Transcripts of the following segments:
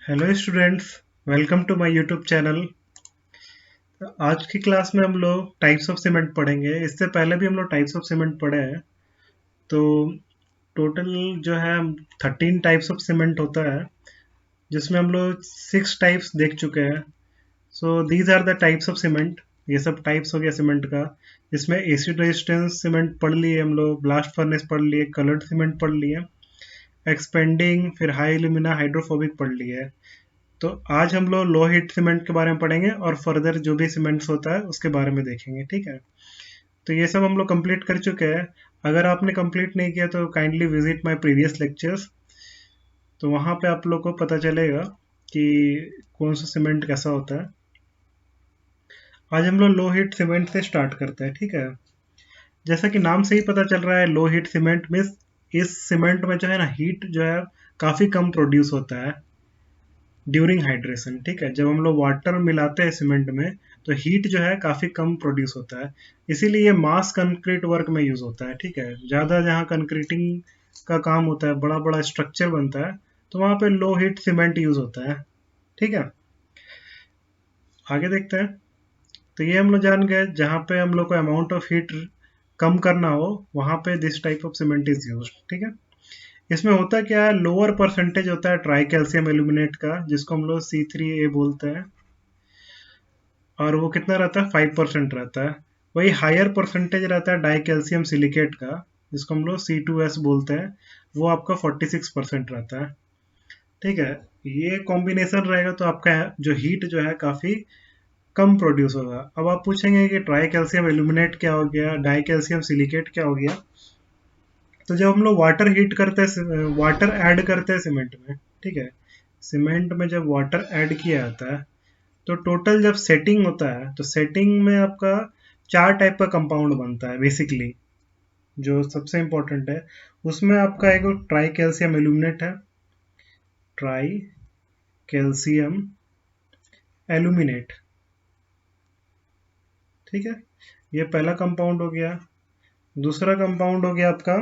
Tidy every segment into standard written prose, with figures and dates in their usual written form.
Hello students, welcome to my YouTube channel. आज की class में हम लोग टाइप्स ऑफ सीमेंट पढ़ेंगे। इससे पहले भी हम लोग टाइप्स ऑफ सीमेंट पढ़े हैं। तो टोटल जो है 13 टाइप्स ऑफ सीमेंट होता है, जिसमें हम लोग 6 टाइप्स देख चुके हैं। So these are the types of cement. ये सब टाइप्स हो गया सीमेंट का। इसमें एसिड रेजिस्टेंस सीमेंट पढ़ लिए हम लोग, ब्लास्ट फर्नेस पढ़ लिए, कलर्ड सीमेंट पढ़ लिए, एक्सपेंडिंग, फिर हाई एल्यूमिना हाइड्रोफोबिक पढ़ लिए। तो आज हम लोग लो हीट सीमेंट के बारे में पढ़ेंगे और फर्दर जो भी सीमेंट्स होता है उसके बारे में देखेंगे। ठीक है, तो ये सब हम लोग कंप्लीट कर चुके हैं। अगर आपने कंप्लीट नहीं किया तो kindly visit my previous lectures. तो वहाँ पे आप लोग को पता चलेगा कि कौन सा सीमेंट कैसा होता है। आज हम लोग लो हीट सीमेंट से स्टार्ट करते हैं। ठीक है, जैसा कि नाम से ही पता चल रहा है, लो हीट सीमेंट मीन्स इस सीमेंट में जो है ना, हीट जो है काफ़ी कम प्रोड्यूस होता है ड्यूरिंग हाइड्रेशन। ठीक है, जब हम लोग वाटर मिलाते हैं सीमेंट में तो हीट जो है काफ़ी कम प्रोड्यूस होता है। इसीलिए ये मास कंक्रीट वर्क में यूज़ होता है। ठीक है, ज़्यादा जहाँ कंक्रीटिंग का काम होता है, बड़ा बड़ा स्ट्रक्चर बनता है, तो वहाँ पे लो हीट सीमेंट यूज़ होता है। ठीक है, आगे देखते हैं। तो ये हम लोग जान गए, जहाँ पे हम लोग को अमाउंट ऑफ हीट कम करना हो वहाँ पे this type of cement is use. ठीक है, इसमें होता क्या है, लोअर परसेंटेज होता है ट्राई कैल्शियम एल्यूमिनेट का, जिसको हम लोग C3A बोलते हैं, और वो कितना रहता है, 5% रहता है। वही हायर परसेंटेज रहता है डाई कैल्शियम सिलिकेट का, जिसको हम लोग C2S बोलते हैं, वो आपका 46% रहता है। ठीक है, ये कॉम्बिनेशन रहेगा तो आपका जो हीट जो है काफ़ी कम प्रोड्यूस होगा। अब आप पूछेंगे कि ट्राई कैल्शियम एल्यूमिनेट क्या हो गया, डाई कैल्शियम सिलिकेट क्या हो गया। तो जब हम लोग वाटर हीट करते हैं, वाटर ऐड करते हैं सीमेंट में, ठीक है, सीमेंट में जब वाटर ऐड किया जाता है तो टोटल जब सेटिंग होता है तो सेटिंग में आपका 4 टाइप का कंपाउंड बनता है बेसिकली। जो सबसे इम्पोर्टेंट है उसमें आपका एक ट्राई कैल्शियम एल्यूमिनेट है, ट्राई कैल्शियम एल्यूमिनेट। ठीक है, ये पहला कंपाउंड हो गया। दूसरा कंपाउंड हो गया आपका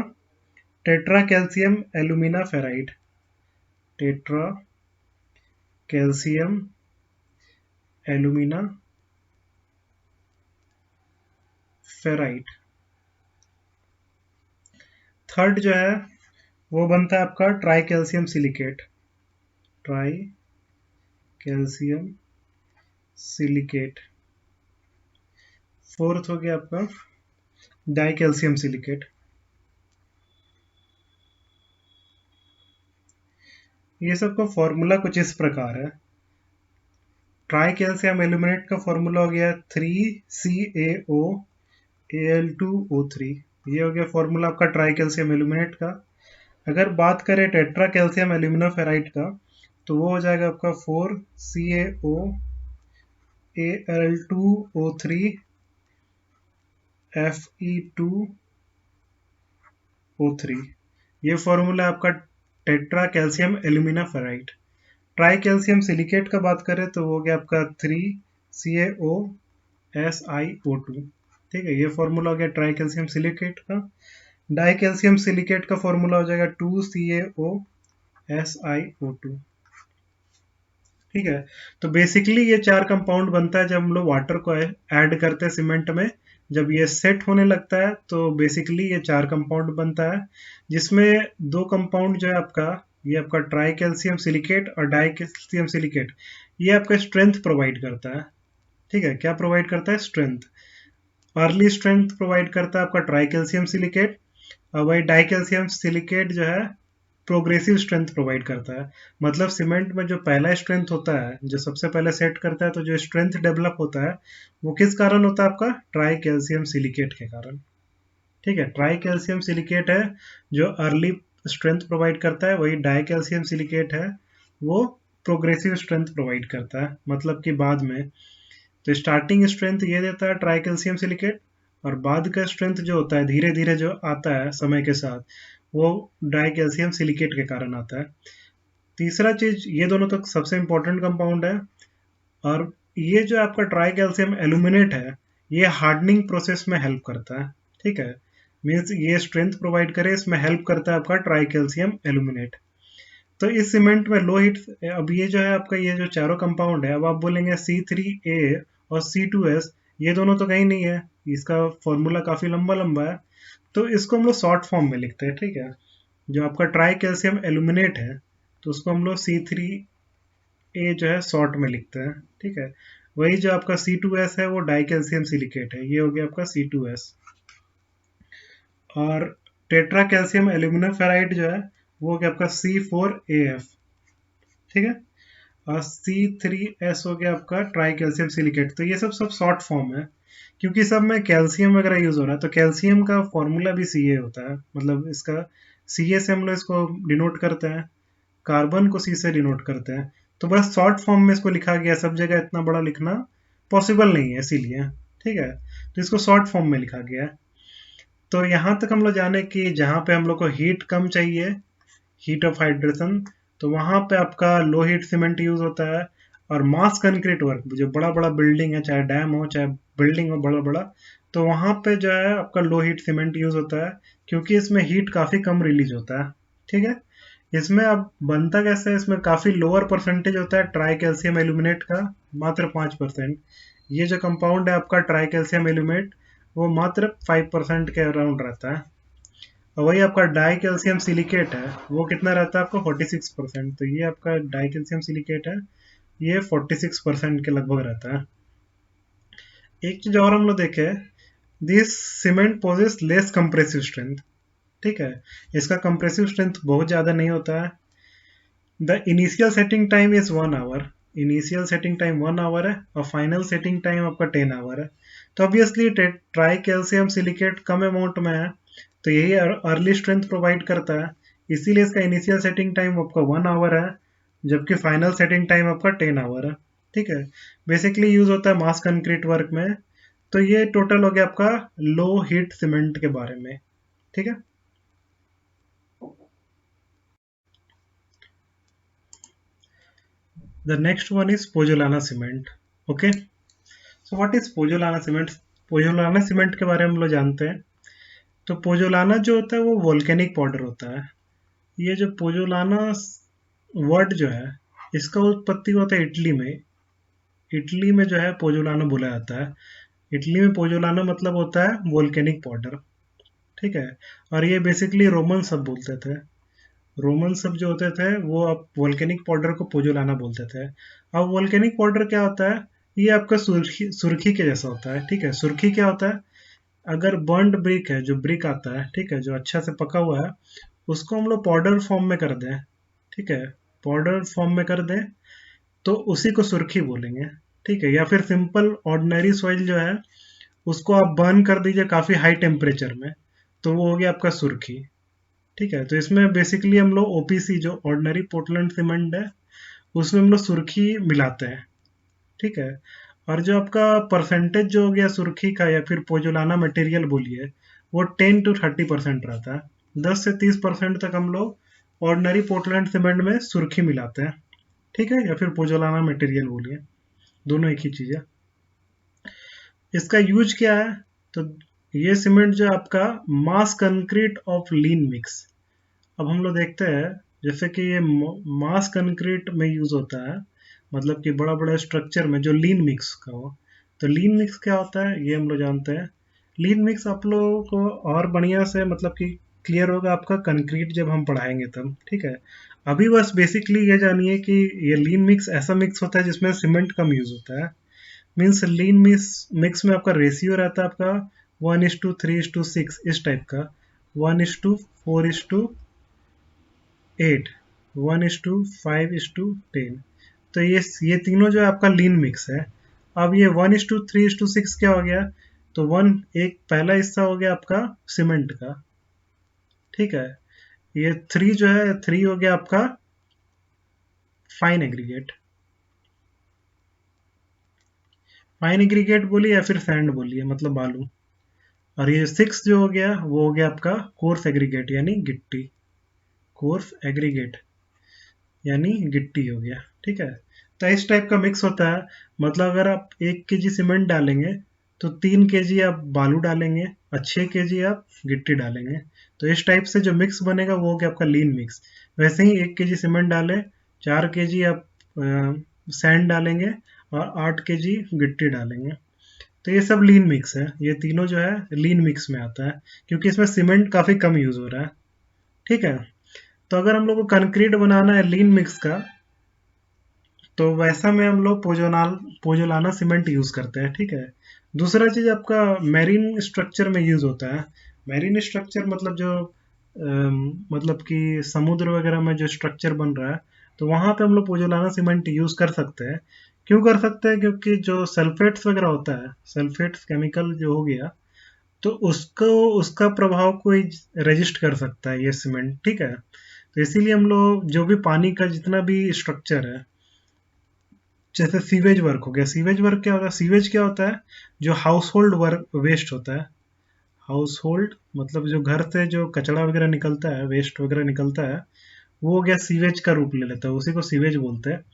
tetra calcium alumina ferrite, tetra calcium alumina ferrite. Third जो है वो बनता है आपका try calcium silicate, try calcium silicate. Fourth हो गया आपका डाई कैल्शियम सिलिकेट। ये सब का फॉर्मूला कुछ इस प्रकार है। ट्राई कैल्शियम एल्यूमिनेट का फॉर्मूला हो गया 3CaO Al2O3। ये हो गया फॉर्मूला आपका ट्राई कैल्शियम एल्यूमिनेट का। अगर बात करें टेट्रा कैल्शियम एल्यूमिनोफेराइड का, तो वो हो जाएगा आपका 4CaOAl2O3 Fe2O3। ये फॉर्मूला है आपका tetra calcium alumina ferrite. Try calcium silicate का बात करें तो वो हो गया आपका 3CaOSiO2। ठीक है, ये फॉर्मूला हो गया ट्राई कैल्शियम सिलिकेट का। डाई कैल्शियम सिलिकेट का फॉर्मूला हो जाएगा 2CaOSiO2। ठीक है, तो बेसिकली ये 4 कंपाउंड बनता है जब हम लोग वाटर को ऐड करते हैं सीमेंट में। जब ये सेट होने लगता है तो बेसिकली ये 4 कंपाउंड बनता है, जिसमें 2 कंपाउंड जो है आपका, ये आपका ट्राई कैल्शियम सिलिकेट और डाई कैल्शियम सिलिकेट, ये आपका स्ट्रेंथ प्रोवाइड करता है। ठीक है, क्या प्रोवाइड करता है, स्ट्रेंथ। अर्ली स्ट्रेंथ प्रोवाइड करता है आपका ट्राई कैल्शियम सिलिकेट, और वही डाई कैल्शियम सिलिकेट जो है प्रोग्रेसिव स्ट्रेंथ प्रोवाइड करता है। मतलब सीमेंट में जो पहला स्ट्रेंथ होता है, जो सबसे पहले सेट करता है, तो जो स्ट्रेंथ डेवलप होता है वो किस कारण होता है, आपका ट्राई कैल्शियम सिलिकेट के कारण। ठीक है, ट्राई कैल्शियम सिलिकेट है जो अर्ली स्ट्रेंथ प्रोवाइड करता है, वही डाई कैल्शियम सिलिकेट है वो प्रोग्रेसिव स्ट्रेंथ प्रोवाइड करता है, मतलब कि बाद में। तो स्टार्टिंग स्ट्रेंथ ये देता है ट्राई कैल्शियम सिलिकेट, और बाद का स्ट्रेंथ जो होता है धीरे धीरे जो आता है समय के साथ, वो डाई कैल्शियम सिलिकेट के कारण आता है। तीसरा चीज, ये दोनों तो सबसे इंपॉर्टेंट कंपाउंड है। और ये जो आपका ट्राई कैल्शियम एल्यूमिनेट है, ये हार्डनिंग प्रोसेस में हेल्प करता है। ठीक है, मीन्स ये स्ट्रेंथ प्रोवाइड करे, इसमें हेल्प करता है आपका ट्राई कैल्शियम एल्यूमिनेट। तो इस सीमेंट में लो हीट, अब ये जो है आपका, ये जो चारों कंपाउंड है, अब आप बोलेंगे C3A और C2S, ये दोनों तो कहीं नहीं है, इसका फॉर्मूला काफी लंबा लंबा है, तो इसको हम लोग शॉर्ट फॉर्म में लिखते हैं, ठीक है। जो आपका ट्राई कैल्शियम एल्यूमिनेट है, तो उसको हम लोग C3A जो है शॉर्ट में लिखते हैं, ठीक है। वही जो आपका C2S है वो डाई कैल्शियम सिलिकेट है, ये हो गया आपका C2S। और टेट्रा कैल्शियम एल्यूमिनियम फेराइड जो है वो हो गया आपका C4AF, ठीक है। और C3S हो गया आपका ट्राई कैल्शियम सिलिकेट। तो ये सब सब शॉर्ट फॉर्म है, क्योंकि सब में कैल्शियम वगैरह यूज हो रहा है, तो कैल्शियम का फॉर्मूला भी Ca होता है, मतलब इसका Ca से हम लोग इसको डिनोट करते हैं, कार्बन को C से डिनोट करते हैं। तो बस शॉर्ट फॉर्म में इसको लिखा गया, सब जगह इतना बड़ा लिखना पॉसिबल नहीं है इसीलिए, ठीक है। तो इसको शॉर्ट फॉर्म में लिखा गया है। तो यहाँ तक हम लोग जाने कि जहाँ पे हम लोग को हीट कम चाहिए, हीट ऑफ हाइड्रेशन, तो वहाँ पे आपका लो हीट सीमेंट यूज होता है। और मास कंक्रीट वर्क, जो बड़ा बड़ा बिल्डिंग है, चाहे डैम हो चाहे बिल्डिंग हो बड़ा बड़ा, तो वहाँ पे जो है आपका लो हीट सीमेंट यूज होता है, क्योंकि इसमें हीट काफी कम रिलीज होता है, ठीक है। इसमें अब बनता कैसे है, इसमें काफी लोअर परसेंटेज होता है ट्राई कैल्शियम एल्यूमिनेट का, मात्र 5%। ये जो कंपाउंड है आपका ट्राई कैल्शियम एल्यूमिनेट, वो मात्र 5% के अराउंड रहता है। और वही आपका डाई कैल्शियम सिलिकेट है, वो कितना रहता है आपका 46%। तो ये आपका डाई कैल्शियम सिलिकेट है, ये 46% के लगभग रहता है। एक चीज और हम लोग देखे, this cement possess less compressive strength, ठीक है। इसका कंप्रेसिव स्ट्रेंथ बहुत ज्यादा नहीं होता है। The initial setting time is 1 hour, initial setting time 1 hour है, और फाइनल सेटिंग टाइम आपका 10 आवर है। तो ऑब्वियसली ट्राई कैल्शियम सिलिकेट कम अमाउंट में है, तो यही अर्ली स्ट्रेंथ प्रोवाइड करता है, इसीलिए इसका इनिशियल सेटिंग टाइम आपका 1 आवर है, जबकि फाइनल सेटिंग टाइम आपका 10 आवर है, ठीक है। बेसिकली यूज होता है मास कंक्रीट वर्क में। तो ये टोटल हो गया आपका लो हीट सीमेंट के बारे में, ठीक है। The next one is pozzolana cement, okay. So what is pozzolana cement? Pozzolana cement के बारे में हम लोग जानते हैं। तो पोजोलाना जो होता है वो वोल्केनिक पाउडर होता है। ये जो पोजोलाना वर्ड जो है, इसका उत्पत्ति होता है इटली में। इटली में जो है पोजोलाना बोला जाता है। इटली में पोजोलाना मतलब होता है वोल्केनिक पाउडर, ठीक है। और ये बेसिकली रोमन सब बोलते थे। रोमन सब जो होते थे वो अब वोल्केनिक पाउडर को पोजोलाना बोलते थे। अब वोल्केनिक पाउडर क्या होता है? ये आपका सुर्खी सुर्खी के जैसा होता है, ठीक है। सुर्खी क्या होता है? अगर बर्न्ड ब्रिक है, जो ब्रिक आता है, ठीक है, जो अच्छा से पका हुआ है, उसको हम लोग पाउडर फॉर्म में कर दें, ठीक है, पाउडर फॉर्म में कर दें, तो उसी को सुर्खी बोलेंगे, ठीक है। या फिर सिंपल ऑर्डिनरी सॉइल जो है, उसको आप बर्न कर दीजिए काफी हाई टेम्परेचर में, तो वो हो गया आपका सुर्खी, ठीक है। तो इसमें बेसिकली हम लोग ओपीसी, जो ऑर्डिनरी पोर्टलैंड सीमेंट है, उसमें हम लोग सुर्खी मिलाते हैं, ठीक है। और जो आपका परसेंटेज जो हो गया सुर्खी का, या फिर पोजोलाना मटेरियल बोलिए, वो 10 to 30% रहता है। 10 से 30% तक हम लोग ऑर्डिनरी पोर्टलैंड सीमेंट में सुर्खी मिलाते हैं, ठीक है, या फिर पोजोलाना मटेरियल बोलिए, दोनों एक ही चीज है। इसका यूज क्या है? तो ये सीमेंट जो आपका मास कंक्रीट ऑफ लीन मिक्स, अब हम लोग देखते हैं, जैसे कि ये मास कंक्रीट में यूज होता है, मतलब कि बड़ा बड़ा स्ट्रक्चर में जो लीन मिक्स का हो। तो लीन मिक्स क्या होता है ये हम लोग जानते हैं। लीन मिक्स आप लोगों को और बढ़िया से मतलब कि क्लियर होगा आपका कंक्रीट जब हम पढ़ाएंगे तब, ठीक है। अभी बस बेसिकली ये जानिए कि ये लीन मिक्स ऐसा मिक्स होता है जिसमें सीमेंट कम यूज होता है। मीन्स लीन मिक्स में आपका रेशियो रहता है आपका 1:3:6, इस टाइप का, 1:4:8, 1:5:10। तो ये तीनों जो है आपका लीन मिक्स है। अब ये 1:3:6 क्या हो गया? तो वन एक पहला हिस्सा हो गया आपका सीमेंट का, ठीक है। ये थ्री जो है, थ्री हो गया आपका फाइन एग्रीगेट, फाइन एग्रीगेट बोलिए या फिर सैंड बोलिए, मतलब बालू। और ये सिक्स जो हो गया वो हो गया आपका कोर्स एग्रीगेट यानी गिट्टी, कोर्स एग्रीगेट यानी गिट्टी हो गया, ठीक है। तो इस टाइप का मिक्स होता है। मतलब अगर आप 1 kg सीमेंट डालेंगे, तो 3 kg आप बालू डालेंगे, और 6 kg आप गिट्टी डालेंगे। तो इस टाइप से जो मिक्स बनेगा वो हो गया आपका लीन मिक्स। वैसे ही 1 kg सीमेंट डालें, 4 kg आप सैंड डालेंगे और 8 kg गिट्टी डालेंगे। तो ये सब लीन मिक्स है, ये तीनों जो है लीन मिक्स में आता है, क्योंकि इसमें सीमेंट काफ़ी कम यूज़ हो रहा है। ठीक है, तो अगर हम लोग को कंक्रीट बनाना है लीन मिक्स का, तो वैसा में हम लोग पोजोलाना सीमेंट यूज़ करते हैं। ठीक है, दूसरा चीज़ आपका मैरीन स्ट्रक्चर में यूज़ होता है। मैरीन स्ट्रक्चर मतलब जो मतलब कि समुद्र वगैरह में जो स्ट्रक्चर बन रहा है, तो वहाँ पे हम लोग पोजोलाना सीमेंट यूज़ कर सकते हैं। क्यों कर सकते हैं? क्योंकि जो सल्फेट्स वगैरह होता है, सल्फेट्स केमिकल जो हो गया, तो उसको उसका प्रभाव कोई रजिस्ट कर सकता है ये सीमेंट। ठीक है, तो इसीलिए हम लोग जो भी पानी का जितना भी स्ट्रक्चर है, जैसे सीवेज वर्क हो गया, सीवेज वर्क क्या होता है? सीवेज क्या होता है? जो हाउस होल्ड वर्क वेस्ट होता है, हाउस होल्ड मतलब जो घर से जो कचरा वगैरह निकलता है, वेस्ट वगैरह निकलता है, वो हो गया सीवेज का रूप ले लेता है, उसी को सीवेज बोलते हैं।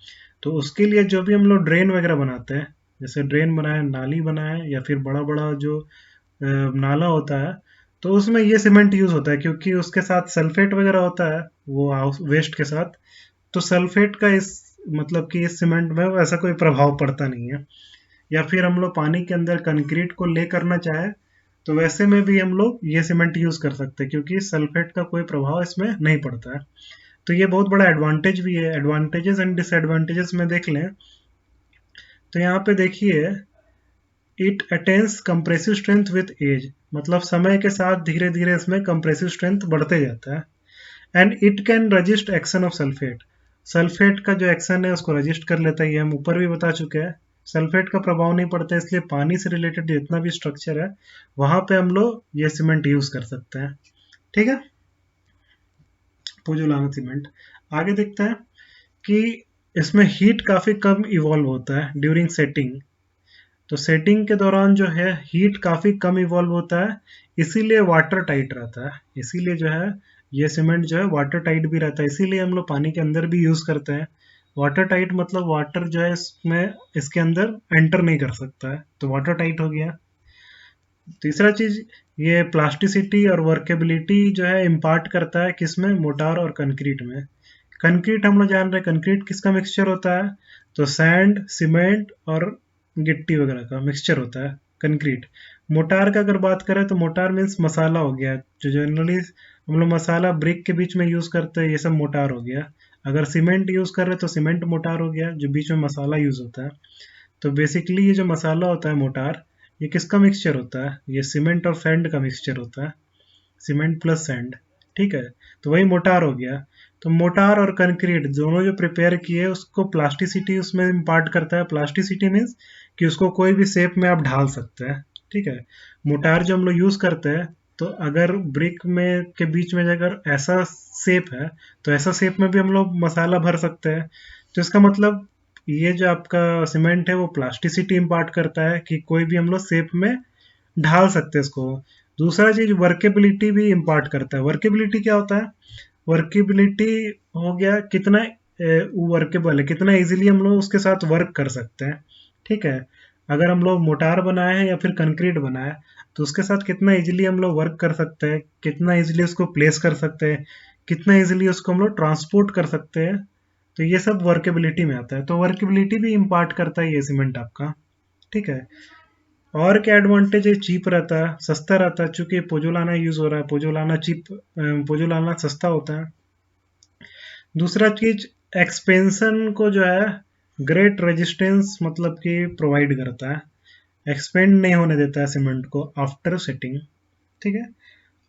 तो उसके लिए जो भी हम लोग ड्रेन वगैरह बनाते हैं, जैसे ड्रेन बनाए, नाली बनाए, या फिर बड़ा बड़ा जो नाला होता है, तो उसमें ये सीमेंट यूज होता है, क्योंकि उसके साथ सल्फेट वगैरह होता है वो हाउस वेस्ट के साथ। तो सल्फेट का इस मतलब कि इस सीमेंट में ऐसा कोई प्रभाव पड़ता नहीं है। या फिर हम लोग पानी के अंदर कंक्रीट को ले करना चाहे, तो वैसे में भी हम लोग ये सीमेंट यूज कर सकते हैं, क्योंकि सल्फेट का कोई प्रभाव इसमें नहीं पड़ता है। तो ये बहुत बड़ा एडवांटेज भी है। एडवांटेजेस एंड डिसएडवांटेजेस में देख लें, तो यहाँ पे देखिए, it attains compressive strength with age, मतलब समय के साथ धीरे धीरे इसमें कंप्रेसिव स्ट्रेंथ बढ़ते जाता है। And it can resist action of sulphate, sulphate का जो एक्शन है उसको रजिस्ट कर लेता है, ये हम ऊपर भी बता चुके हैं। सल्फेट का प्रभाव नहीं पड़ता है, इसलिए पानी से रिलेटेड जितना भी स्ट्रक्चर है, वहां पे हम लोग ये सीमेंट यूज कर सकते हैं। ठीक है, पोजोलाना सीमेंट। आगे देखते हैं कि इसमें हीट काफी कम इवॉल्व होता है ड्यूरिंग सेटिंग। तो सेटिंग के दौरान जो है हीट काफी कम इवॉल्व होता है, इसीलिए वाटर टाइट रहता है। इसीलिए जो है ये सीमेंट जो है वाटर टाइट भी रहता है, इसीलिए हम लोग पानी के अंदर भी यूज करते हैं। वाटर टाइट मतलब वाटर जो है इसमें इसके अंदर एंटर नहीं कर सकता है, तो वाटर टाइट हो गया। तीसरा चीज, ये प्लास्टिसिटी और वर्केबिलिटी जो है इम्पार्ट करता है किसमें? मोटार और कंक्रीट में। कंक्रीट हम लोग जान रहे हैं, कंक्रीट किसका मिक्सचर होता है? तो सैंड, सीमेंट और गिट्टी वगैरह का मिक्सचर होता है कंक्रीट। मोटार का अगर बात करें, तो मोटार मीन्स मसाला हो गया, जो जनरली हम लोग मसाला ब्रिक के बीच में यूज करते हैं, ये सब मोटार हो गया। अगर सीमेंट यूज कर रहे हैं तो सीमेंट मोटार हो गया, जो बीच में मसाला यूज होता है। तो बेसिकली ये जो मसाला होता है मोटार, ये किसका मिक्सचर होता है? ये सीमेंट और सैंड का मिक्सचर होता है, सीमेंट प्लस सैंड। ठीक है, तो वही मोटार हो गया। तो मोटार और कंक्रीट दोनों जो प्रिपेयर किए, उसको प्लास्टिसिटी उसमें इम्पार्ट करता है। प्लास्टिसिटी मीन्स कि उसको कोई भी शेप में आप ढाल सकते हैं। ठीक है, मोटार जो हम लोग यूज करते हैं, तो अगर ब्रिक में के बीच में अगर ऐसा शेप है, तो ऐसा शेप में भी हम लोग मसाला भर सकते हैं। तो इसका मतलब ये जो आपका सीमेंट है वो प्लास्टिसिटी इम्पार्ट करता है, कि कोई भी हम लोग शेप में ढाल सकते हैं इसको। दूसरा चीज वर्केबिलिटी भी इम्पार्ट करता है। वर्केबिलिटी क्या होता है? वर्केबिलिटी हो गया कितना वर्केबल है, कितना इजीली हम लोग उसके साथ वर्क कर सकते हैं। ठीक है, अगर हम लोग मोटार बनाए हैं या फिर कंक्रीट बनाए, तो उसके साथ कितना इजीली हम लोग वर्क कर सकते हैं, कितना इजीली उसको प्लेस कर सकते हैं, कितना इजीली उसको हम लोग ट्रांसपोर्ट कर सकते हैं। तो ये सब वर्केबिलिटी में आता है। तो वर्केबिलिटी भी इम्पार्ट करता है ये सीमेंट आपका। ठीक है, और क्या एडवांटेज है? चीप रहता है, सस्ता रहता है, चूंकि पोजोलाना यूज हो रहा है, पोजोलाना चीप, पोजोलाना सस्ता होता है। दूसरा चीज, एक्सपेंशन को जो है ग्रेट रेजिस्टेंस मतलब कि प्रोवाइड करता है, एक्सपेंड नहीं होने देता है सीमेंट को आफ्टर सेटिंग। ठीक है,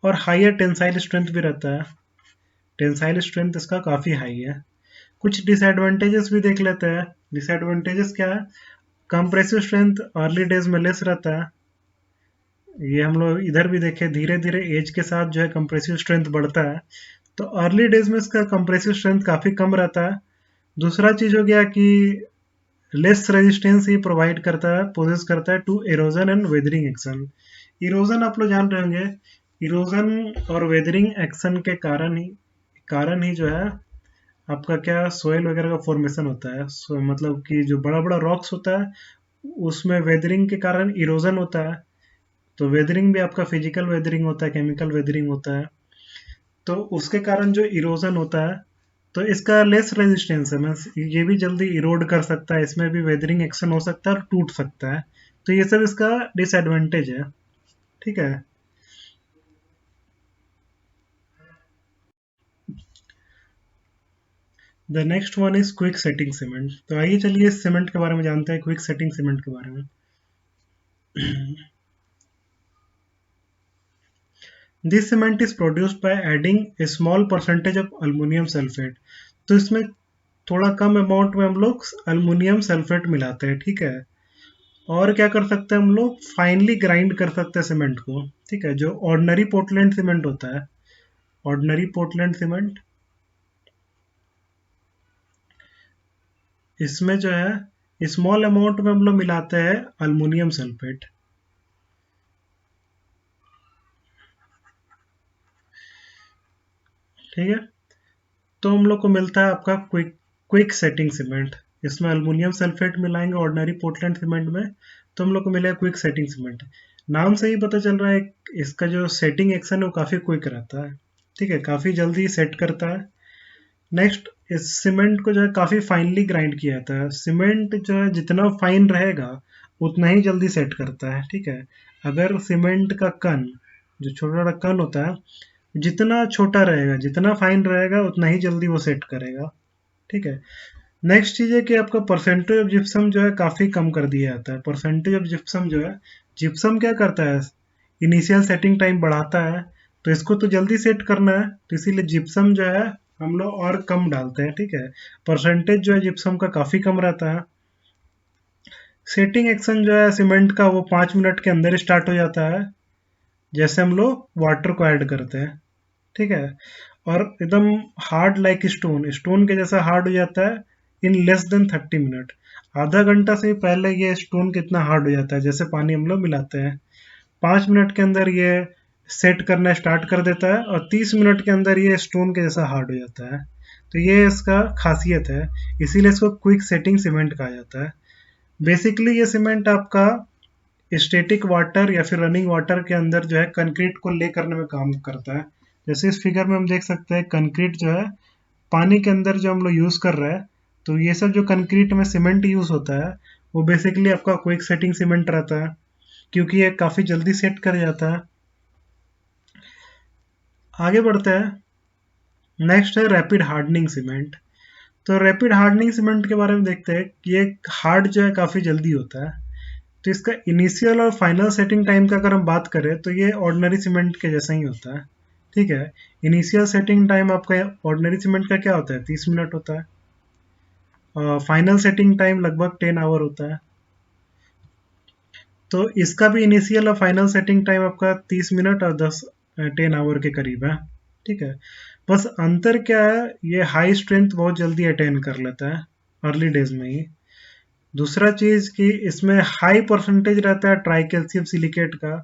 और हायर टेंसाइल स्ट्रेंथ भी रहता है, टेंसाइल स्ट्रेंथ इसका काफी हाई है। कुछ डिसएडवांटेजेस भी देख लेते हैं। डिसएडवांटेजेस क्या है? कंप्रेसिव स्ट्रेंथ अर्ली डेज में लेस रहता है, ये हम लोग इधर भी देखें, धीरे धीरे एज के साथ जो है कंप्रेसिव स्ट्रेंथ बढ़ता है, तो अर्ली डेज में इसका कंप्रेसिव स्ट्रेंथ काफी कम रहता है। दूसरा चीज हो गया कि लेस रेजिस्टेंस ही प्रोवाइड करता है, पोजेस करता है to erosion and weathering action. Erosion आप लोग जान रहे होंगे, इरोजन और वेदरिंग एक्शन के कारण ही जो है आपका क्या सोयल वगैरह का फॉर्मेशन होता है। मतलब कि जो बड़ा बड़ा रॉक्स होता है, उसमें वेदरिंग के कारण इरोजन होता है। तो वेदरिंग भी आपका फिजिकल वेदरिंग होता है, केमिकल वेदरिंग होता है। तो उसके कारण जो इरोजन होता है, तो इसका लेस रेजिस्टेंस है, मैं ये भी जल्दी इरोड कर सकता है, इसमें भी वेदरिंग एक्शन हो सकता है और टूट सकता है। तो ये सब इसका डिसएडवांटेज है। ठीक है। The next one is quick setting cement. तो आइए चलिए इस सीमेंट के बारे में जानते हैं, क्विक सेटिंग सीमेंट के बारे में। This cement is produced by adding A small percentage of aluminium sulphate. तो इसमें थोड़ा कम अमाउंट में हम लोग अल्मोनियम सल्फेट मिलाते हैं। ठीक है। और क्या कर सकते हैं हम लोग, फाइनली ग्राइंड कर सकते हैं सीमेंट को। ठीक है। जो ऑर्डिनरी पोर्टलैंड सीमेंट होता है, ऑर्डिनरी पोर्टलैंड सीमेंट, इसमें जो है स्मॉल अमाउंट में हम लोग मिलाते हैं अल्मोनियम सल्फेट। ठीक है। तो हम लोग को मिलता है आपका क्विक क्विक सेटिंग सीमेंट। इसमें अल्मोनियम सल्फेट मिलाएंगे ऑर्डिनरी पोर्टलैंड सीमेंट में, तो हम लोग को मिलेगा क्विक सेटिंग सीमेंट। नाम से ही पता चल रहा है इसका जो सेटिंग एक्शन है वो काफ़ी क्विक रहता है। ठीक है, काफ़ी जल्दी सेट करता है। नेक्स्ट, इस सीमेंट को जो है काफ़ी फाइनली ग्राइंड किया जाता है। सीमेंट जो है जितना फाइन रहेगा उतना ही जल्दी सेट करता है। ठीक है। अगर सीमेंट का कण, जो छोटा छोटा कण होता है, जितना छोटा रहेगा, जितना फाइन रहेगा, उतना ही जल्दी वो सेट करेगा। ठीक है। नेक्स्ट चीज़ है कि आपका परसेंटेज ऑफ जिप्सम जो है काफ़ी कम कर दिया जाता है। परसेंटेज ऑफ जिप्सम जो है, जिप्सम क्या करता है, इनिशियल सेटिंग टाइम बढ़ाता है। तो इसको तो जल्दी सेट करना है, तो इसीलिए जिप्सम जो है हम लोग और कम डालते हैं। ठीक है। परसेंटेज जो है जिप्सम का काफ़ी कम रहता है। सेटिंग एक्शन जो है सीमेंट का, वो 5 मिनट के अंदर स्टार्ट हो जाता है, जैसे हम लोग वाटर को ऐड करते हैं। ठीक है। और एकदम हार्ड लाइक स्टोन, स्टोन के जैसा हार्ड हो जाता है इन लेस देन 30 मिनट। आधा घंटा से पहले ये स्टोन कितना हार्ड हो जाता है, जैसे पानी हम लोग मिलाते हैं। 5 मिनट के अंदर ये सेट करना स्टार्ट कर देता है और 30 मिनट के अंदर ये स्टोन के जैसा हार्ड हो जाता है। तो ये इसका खासियत है, इसीलिए इसको क्विक सेटिंग सीमेंट कहा जाता है। बेसिकली ये सीमेंट आपका स्टैटिक वाटर या फिर रनिंग वाटर के अंदर जो है कंक्रीट को ले करने में काम करता है। जैसे इस फिगर में हम देख सकते हैं, कंक्रीट जो है पानी के अंदर जो हम लोग यूज़ कर रहे हैं, तो ये सब जो कंक्रीट में सीमेंट यूज़ होता है वो बेसिकली आपका क्विक सेटिंग सीमेंट रहता है, क्योंकि ये काफ़ी जल्दी सेट कर जाता है। आगे बढ़ते हैं। नेक्स्ट है रैपिड हार्डनिंग सीमेंट। तो रैपिड हार्डनिंग सीमेंट के बारे में देखते हैं कि ये हार्ड जो है काफ़ी जल्दी होता है। तो इसका इनिशियल और फाइनल सेटिंग टाइम का अगर हम बात करें तो ये ऑर्डिनरी सीमेंट के जैसा ही होता है। ठीक है। इनिशियल सेटिंग टाइम आपका ऑर्डिनरी सीमेंट का क्या होता है, 30 मिनट होता है। और फाइनल सेटिंग टाइम लगभग 10 आवर होता है। तो इसका भी इनिशियल और फाइनल सेटिंग टाइम आपका 30 मिनट और 10 आवर के करीब है। ठीक है। बस अंतर क्या है, ये हाई स्ट्रेंथ बहुत जल्दी अटेन कर लेता है अर्ली डेज में ही। दूसरा चीज़ कि इसमें हाई परसेंटेज रहता है ट्राई कैल्शियम सिलिकेट का।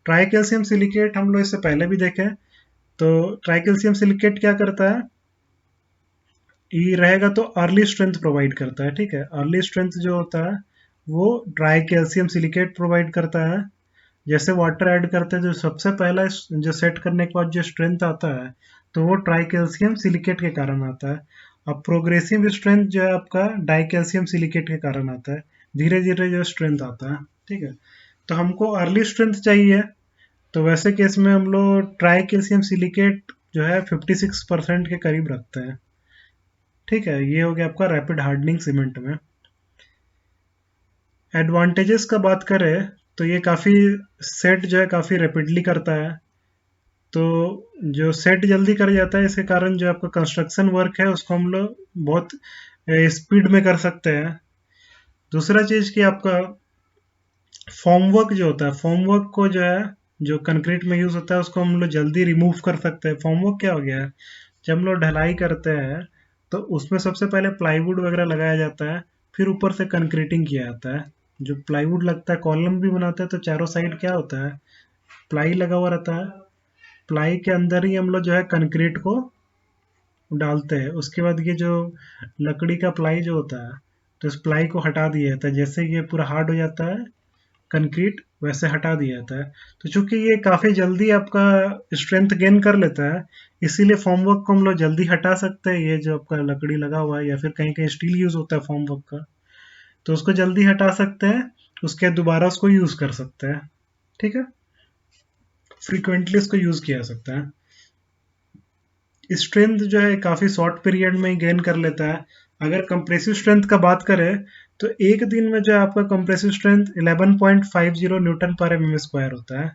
ट्राई कैल्शियम सिलिकेट हम लोग इससे पहले भी देखें। तो ट्राई कैल्शियम सिलिकेट क्या करता है, ये रहेगा तो अर्ली स्ट्रेंथ प्रोवाइड करता है। ठीक है। अर्ली स्ट्रेंथ जो होता है वो ट्राई कैल्शियम सिलिकेट प्रोवाइड करता है। जैसे वाटर ऐड करते हैं, जो सबसे पहला जो सेट करने के बाद जो स्ट्रेंथ आता है, तो वो ट्राई कैल्शियम सिलिकेट के कारण आता है। अब प्रोग्रेसिव स्ट्रेंथ जो है आपका डाई कैल्शियम सिलिकेट के कारण आता है, धीरे धीरे जो स्ट्रेंथ आता है। ठीक है। तो हमको अर्ली स्ट्रेंथ चाहिए, तो वैसे केस में हम लोग ट्राई कैल्शियम सिलिकेट जो है 56% के करीब रखते हैं। ठीक है। ये हो गया आपका रैपिड हार्डनिंग सीमेंट में। एडवांटेजेस का बात करें तो ये काफ़ी सेट जो है काफ़ी रैपिडली करता है। तो जो सेट जल्दी कर जाता है, इसके कारण जो आपका कंस्ट्रक्शन वर्क है उसको हम लोग बहुत स्पीड में कर सकते हैं। दूसरा चीज़ कि आपका फॉर्म वर्क जो होता है, फॉर्म वर्क को जो है, जो कंक्रीट में यूज़ होता है, उसको हम लोग जल्दी रिमूव कर सकते हैं। फॉर्म वर्क क्या हो गया है, जब हम लोग ढलाई करते हैं तो उसमें सबसे पहले प्लाईवुड वगैरह लगाया जाता है, फिर ऊपर से कंक्रीटिंग किया जाता है। जो प्लाईवुड लगता है, कॉलम भी बनाते हैं, तो चारों साइड क्या होता है, प्लाई लगा हुआ रहता है। प्लाई के अंदर ही हम लोग जो है कंक्रीट को डालते हैं। उसके बाद ये जो लकड़ी का प्लाई जो होता है, तो इस प्लाई को हटा दिया जाता है। जैसे ये पूरा हार्ड हो जाता है, कंक्रीट वैसे हटा दिया जाता है। तो चूंकि ये काफ़ी जल्दी आपका स्ट्रेंथ गेन कर लेता है, इसीलिए फॉर्मवर्क को हम लोग जल्दी हटा सकते हैं। ये जो आपका लकड़ी लगा हुआ है या फिर कहीं कहीं स्टील यूज़ होता है फॉर्मवर्क का, तो उसको जल्दी हटा सकते हैं, उसके बाद दोबारा उसको यूज़ कर सकते हैं। ठीक है, फ्रीक्वेंटली इसको यूज़ किया जा सकता है। स्ट्रेंथ जो है काफ़ी शॉर्ट पीरियड में ही गेन कर लेता है। अगर कंप्रेसिव स्ट्रेंथ का बात करें तो एक दिन में जो है आपका कंप्रेसिव स्ट्रेंथ 11.50 न्यूटन पर एम स्क्वायर होता है।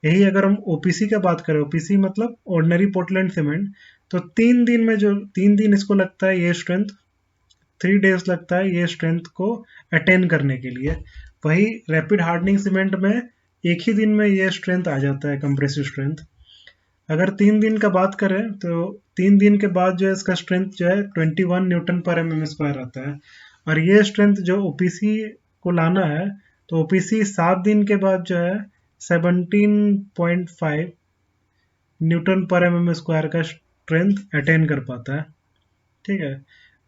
यही अगर हम ओपीसी का बात करें, ओपीसी मतलब ऑर्डिनरी पोर्टलैंड सीमेंट, तो 3 दिन में जो 3 दिन इसको लगता है ये स्ट्रेंथ, 3 डेज लगता है ये स्ट्रेंथ को अटेन करने के लिए। वही रैपिड हार्डनिंग सीमेंट में एक ही दिन में ये स्ट्रेंथ आ जाता है कंप्रेसिव स्ट्रेंथ। अगर 3 दिन का बात करें तो 3 दिन के बाद जो है इसका स्ट्रेंथ जो है 21 न्यूटन पर एम स्क्वायर आता है। और ये स्ट्रेंथ जो ओपीसी को लाना है, तो ओपीसी 7 दिन के बाद जो है 17.5 न्यूटन पर एम स्क्वायर का स्ट्रेंथ अटेन कर पाता है। ठीक है,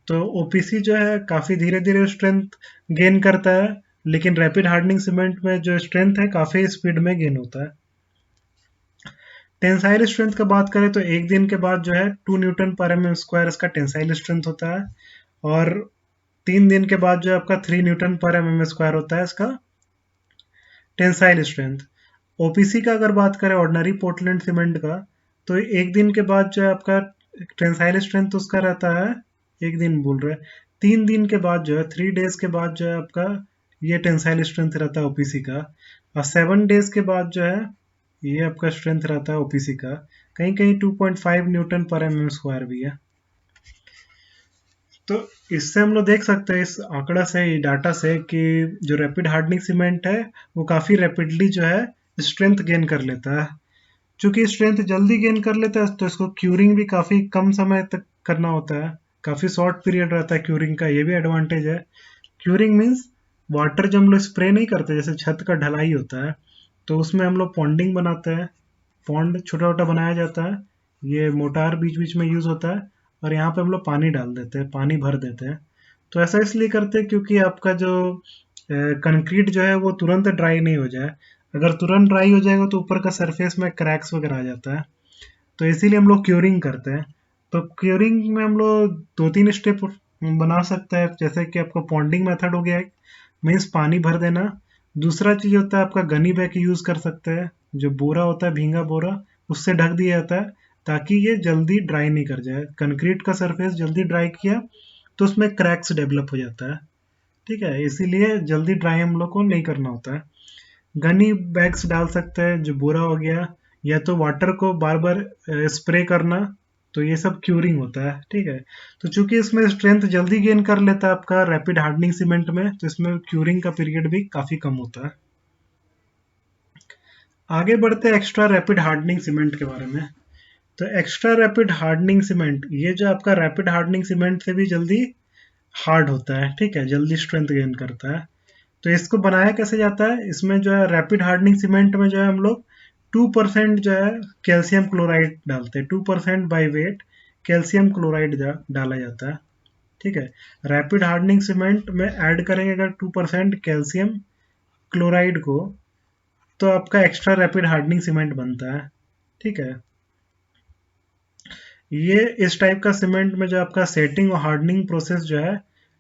तो ओपीसी जो है काफ़ी धीरे धीरे स्ट्रेंथ गेन करता है, लेकिन रैपिड हार्डनिंग सीमेंट में जो स्ट्रेंथ है काफ़ी स्पीड में गेन होता है। टेंसाइल स्ट्रेंथ का बात करें तो एक दिन के बाद जो है 2 न्यूटन पर एम स्क्वायर इसका टेंसाइल स्ट्रेंथ होता है, और 3 दिन के बाद जो है आपका 3 न्यूटन पर एम स्क्वायर होता है इसका टेंसाइल स्ट्रेंथ। ओपीसी का अगर बात करें ऑर्डिनरी पोर्टलैंड सीमेंट का, तो एक दिन के बाद जो है आपका टेंसाइल स्ट्रेंथ उसका रहता है, एक दिन बोल रहे हैं, 3 दिन के बाद जो है 3 डेज के बाद जो है आपका ये टेंसाइल स्ट्रेंथ रहता है ओपीसी का। और 7 डेज के बाद जो है ये आपका स्ट्रेंथ रहता है ओपीसी का, कहीं कहीं 2.5 न्यूटन पर एम स्क्वायर भी है। तो इससे हम लोग देख सकते हैं, इस आंकड़ा से, डाटा से, कि जो रैपिड हार्डनिंग सीमेंट है वो काफ़ी रैपिडली जो है स्ट्रेंथ गेन कर लेता है। चूंकि स्ट्रेंथ जल्दी गेन कर लेता है तो इसको क्यूरिंग भी काफ़ी कम समय तक करना होता है, काफ़ी शॉर्ट पीरियड रहता है क्यूरिंग का, ये भी एडवांटेज है। क्यूरिंग मीन्स वाटर जब हम लोग स्प्रे नहीं करते, जैसे छत का ढलाई होता है तो उसमें हम लोग पॉन्डिंग बनाते हैं, पॉन्ड छोटा छोटा बनाया जाता है, ये मोटार बीच बीच में यूज़ होता है, और यहाँ पे हम लोग पानी डाल देते हैं, पानी भर देते हैं। तो ऐसा इसलिए करते हैं क्योंकि आपका जो कंक्रीट जो है वो तुरंत ड्राई नहीं हो जाए। अगर तुरंत ड्राई हो जाएगा तो ऊपर का सरफेस में क्रैक्स वगैरह आ जाता है, तो इसीलिए हम लोग क्यूरिंग करते हैं। तो क्यूरिंग में हम लोग 2-3 स्टेप बना सकते हैं, जैसे कि आपका पॉन्डिंग मेथड हो गया, मीन्स पानी भर देना। दूसरा चीज़ होता है आपका गनी बैग यूज़ कर सकते हैं, जो बोरा होता है, भींगा बोरा, उससे ढक दिया जाता है ताकि ये जल्दी ड्राई नहीं कर जाए। कंक्रीट का सरफेस जल्दी ड्राई किया तो उसमें क्रैक्स डेवलप हो जाता है। ठीक है, इसीलिए जल्दी ड्राई हम लोग को नहीं करना होता है। गनी बैग्स डाल सकते हैं, जो बोरा हो गया, या तो वाटर को बार बार स्प्रे करना, तो ये सब क्यूरिंग होता है। ठीक है, तो चूंकि इसमें स्ट्रेंथ जल्दी गेन कर लेता है आपका रैपिड हार्डनिंग सीमेंट में, तो इसमें क्यूरिंग का पीरियड भी काफ़ी कम होता है। आगे बढ़ते हैं एक्स्ट्रा रैपिड हार्डनिंग सीमेंट के बारे में। तो एक्स्ट्रा रैपिड हार्डनिंग सीमेंट, ये जो आपका रैपिड हार्डनिंग सीमेंट से भी जल्दी हार्ड होता है, ठीक है, जल्दी स्ट्रेंथ गेन करता है। तो इसको बनाया कैसे जाता है, इसमें जो है रैपिड हार्डनिंग सीमेंट में जो है हम लोग 2% जो है कैल्शियम क्लोराइड डालते हैं, 2% बाई वेट कैल्शियम क्लोराइड डाला जाता है। ठीक है, रैपिड हार्डनिंग सीमेंट में ऐड करेंगे अगर 2% कैल्शियम क्लोराइड को, तो आपका एक्स्ट्रा रैपिड हार्डनिंग सीमेंट बनता है। ठीक है, ये इस टाइप का सीमेंट में जो आपका सेटिंग और हार्डनिंग प्रोसेस जो है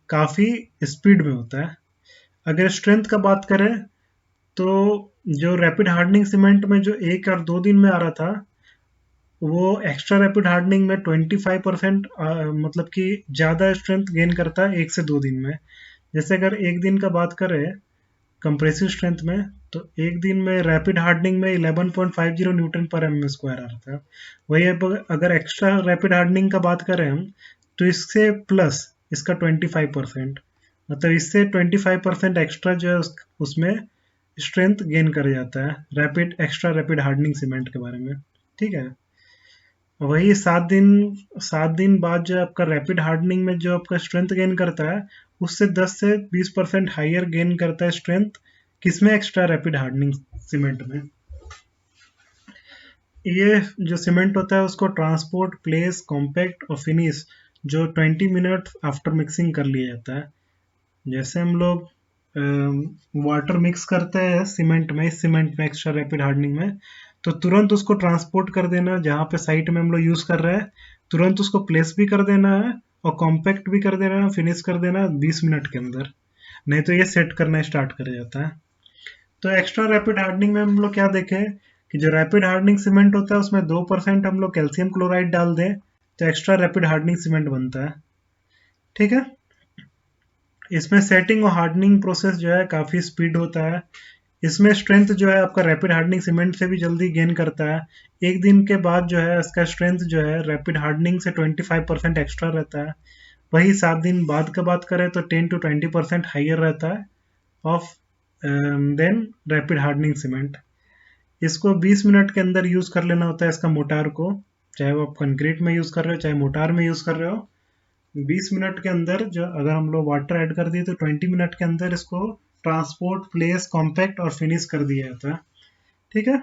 काफ़ी स्पीड में होता है। अगर स्ट्रेंथ का बात करें तो जो रैपिड हार्डनिंग सीमेंट में जो 1 और 2 दिन में आ रहा था, वो एक्स्ट्रा रैपिड हार्डनिंग में 25% मतलब कि ज़्यादा स्ट्रेंथ गेन करता है 1 से 2 दिन में। जैसे अगर एक दिन का बात करें कंप्रेसिव स्ट्रेंथ में, तो एक दिन में रैपिड हार्डनिंग में 11.50 न्यूटन पर एम स्क्वायर आ रहा था। वही अगर एक्स्ट्रा रैपिड हार्डनिंग का बात करें हम, तो इससे प्लस इसका 25%, मतलब इससे 25% एक्स्ट्रा जो है उसमें स्ट्रेंथ गेन कर जाता है rapid extra rapid hardening cement के बारे में। ठीक है, वही 7 दिन बाद जो आपका रैपिड हार्डनिंग में जो आपका स्ट्रेंथ गेन करता है, उससे 10 से 20% हाइयर गेन करता है स्ट्रेंथ, किसमें, एक्स्ट्रा रैपिड हार्डनिंग सीमेंट में। ये जो सीमेंट होता है उसको ट्रांसपोर्ट, प्लेस, कॉम्पैक्ट और फिनिश जो 20 मिनट आफ्टर मिक्सिंग कर लिया जाता है। जैसे हम लोग वाटर मिक्स करते हैं सीमेंट में, इस सीमेंट में एक्स्ट्रा रैपिड हार्डनिंग में, तो तुरंत उसको ट्रांसपोर्ट कर देना जहाँ पे साइट में हम लोग यूज कर रहे हैं, तुरंत उसको प्लेस भी कर देना है और कॉम्पैक्ट भी कर देना है, फिनिश कर देना 20 मिनट के अंदर, नहीं तो ये सेट करना स्टार्ट कर जाता है। तो एक्स्ट्रा रैपिड हार्डनिंग में हम लोग क्या देखें कि जो रैपिड हार्डनिंग सीमेंट होता है उसमें 2% हम लोग कैल्शियम क्लोराइड डाल दें तो एक्स्ट्रा रैपिड हार्डनिंग सीमेंट बनता है। ठीक है, इसमें सेटिंग और हार्डनिंग प्रोसेस जो है काफ़ी स्पीड होता है। इसमें स्ट्रेंथ जो है आपका रैपिड हार्डनिंग सीमेंट से भी जल्दी गेन करता है। एक दिन के बाद जो है इसका स्ट्रेंथ जो है रैपिड हार्डनिंग से 25% एक्स्ट्रा रहता है। वही 7 दिन बाद का बात करें तो 10 to 20% हाइयर रहता है of than rapid hardening cement. इसको 20 मिनट के अंदर यूज़ कर लेना होता है इसका मोटार को, चाहे वो आप कंक्रीट में यूज़ कर रहे हो चाहे मोटार में यूज़ कर रहे हो। 20 मिनट के अंदर जो अगर हम लोग वाटर ऐड कर दिए तो 20 मिनट के अंदर इसको ट्रांसपोर्ट, प्लेस, कॉम्पैक्ट और फिनिश कर दिया जाता है। ठीक है,